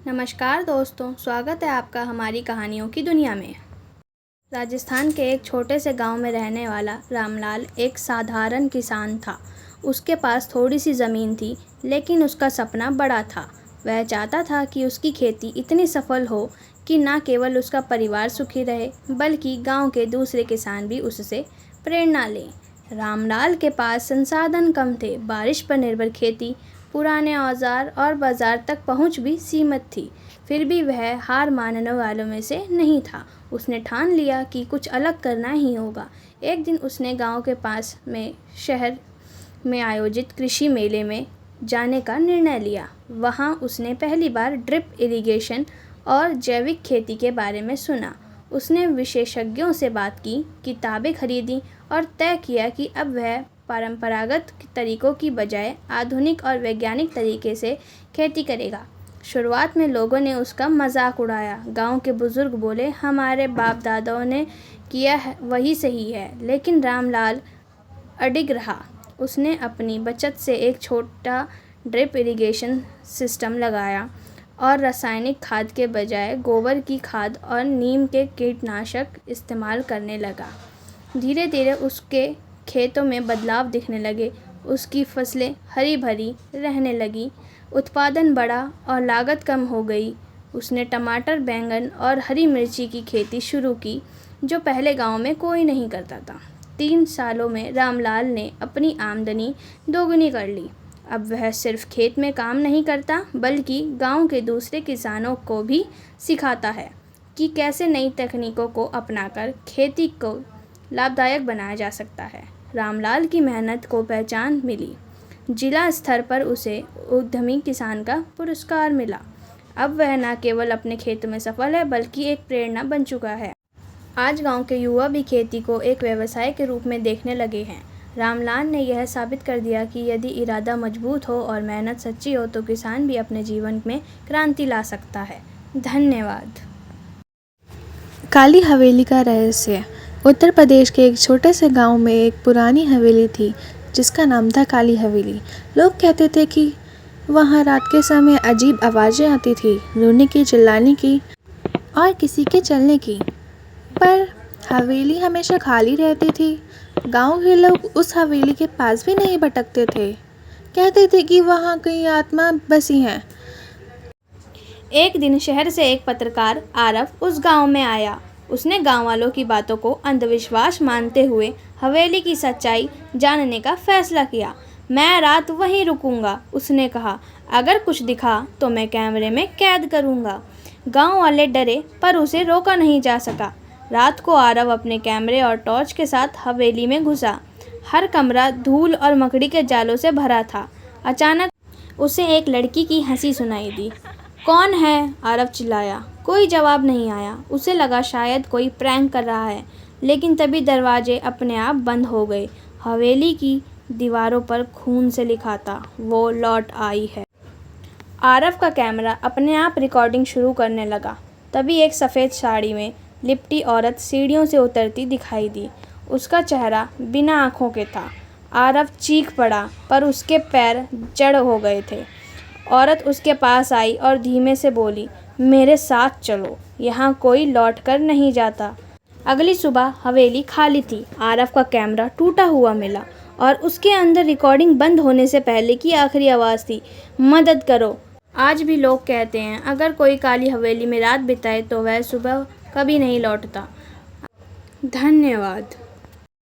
नमस्कार दोस्तों, स्वागत है आपका हमारी कहानियों की दुनिया में। राजस्थान के एक छोटे से गांव में रहने वाला रामलाल एक साधारण किसान था। उसके पास थोड़ी सी ज़मीन थी, लेकिन उसका सपना बड़ा था। वह चाहता था कि उसकी खेती इतनी सफल हो कि न केवल उसका परिवार सुखी रहे, बल्कि गांव के दूसरे किसान भी उससे प्रेरणा लें। रामलाल के पास संसाधन कम थे, बारिश पर निर्भर खेती, पुराने औजार और बाजार तक पहुंच भी सीमित थी। फिर भी वह हार मानने वालों में से नहीं था। उसने ठान लिया कि कुछ अलग करना ही होगा। एक दिन उसने गांव के पास में शहर में आयोजित कृषि मेले में जाने का निर्णय लिया। वहां उसने पहली बार ड्रिप इरिगेशन और जैविक खेती के बारे में सुना। उसने विशेषज्ञों से बात की, किताबें खरीदी और तय किया कि अब वह परंपरागत तरीकों की बजाय आधुनिक और वैज्ञानिक तरीके से खेती करेगा। शुरुआत में लोगों ने उसका मजाक उड़ाया। गांव के बुजुर्ग बोले, हमारे बाप दादाओं ने किया है वही सही है। लेकिन रामलाल अडिग रहा। उसने अपनी बचत से एक छोटा ड्रिप इरिगेशन सिस्टम लगाया और रासायनिक खाद के बजाय गोबर की खाद और नीम के कीटनाशक इस्तेमाल करने लगा। धीरे धीरे उसके खेतों में बदलाव दिखने लगे। उसकी फसलें हरी भरी रहने लगी, उत्पादन बढ़ा और लागत कम हो गई। उसने टमाटर, बैंगन और हरी मिर्ची की खेती शुरू की, जो पहले गांव में कोई नहीं करता था। 3 सालों में रामलाल ने अपनी आमदनी दोगुनी कर ली। अब वह सिर्फ खेत में काम नहीं करता, बल्कि गांव के दूसरे किसानों को भी सिखाता है कि कैसे नई तकनीकों को अपनाकर खेती को लाभदायक बनाया जा सकता है। रामलाल की मेहनत को पहचान मिली। जिला स्तर पर उसे उद्यमी किसान का पुरस्कार मिला। अब वह न केवल अपने खेतों में सफल है, बल्कि एक प्रेरणा बन चुका है। आज गांव के युवा भी खेती को एक व्यवसाय के रूप में देखने लगे हैं। रामलाल ने यह साबित कर दिया कि यदि इरादा मजबूत हो और मेहनत सच्ची हो, तो किसान भी अपने जीवन में क्रांति ला सकता है। धन्यवाद। काली हवेली का रहस्य। उत्तर प्रदेश के एक छोटे से गांव में एक पुरानी हवेली थी, जिसका नाम था काली हवेली। लोग कहते थे कि वहां रात के समय अजीब आवाज़ें आती थी, रोने की, चिल्लाने की और किसी के चलने की। पर हवेली हमेशा खाली रहती थी। गांव के लोग उस हवेली के पास भी नहीं भटकते थे। कहते थे कि वहां कई आत्मा बसी हैं। एक दिन शहर से एक पत्रकार आरव उस गांव में आया। उसने गांव वालों की बातों को अंधविश्वास मानते हुए हवेली की सच्चाई जानने का फैसला किया। मैं रात वहीं रुकूंगा, उसने कहा। अगर कुछ दिखा तो मैं कैमरे में कैद करूंगा। गांव वाले डरे, पर उसे रोका नहीं जा सका। रात को आरव अपने कैमरे और टॉर्च के साथ हवेली में घुसा। हर कमरा धूल और मकड़ी के जालों से भरा था। अचानक उसे एक लड़की की हंसी सुनाई दी। कौन है? आरव चिल्लाया। कोई जवाब नहीं आया। उसे लगा शायद कोई प्रैंक कर रहा है, लेकिन तभी दरवाजे अपने आप बंद हो गए। हवेली की दीवारों पर खून से लिखा था, वो लौट आई है। आरव का कैमरा अपने आप रिकॉर्डिंग शुरू करने लगा। तभी एक सफ़ेद साड़ी में लिपटी औरत सीढ़ियों से उतरती दिखाई दी। उसका चेहरा बिना आँखों के था। आरव चीख पड़ा, पर उसके पैर जड़ हो गए थे। औरत उसके पास आई और धीमे से बोली, मेरे साथ चलो, यहाँ कोई लौट कर नहीं जाता। अगली सुबह हवेली खाली थी। आरव का कैमरा टूटा हुआ मिला और उसके अंदर रिकॉर्डिंग बंद होने से पहले की आखिरी आवाज़ थी, मदद करो। आज भी लोग कहते हैं, अगर कोई काली हवेली में रात बिताए तो वह सुबह कभी नहीं लौटता। धन्यवाद।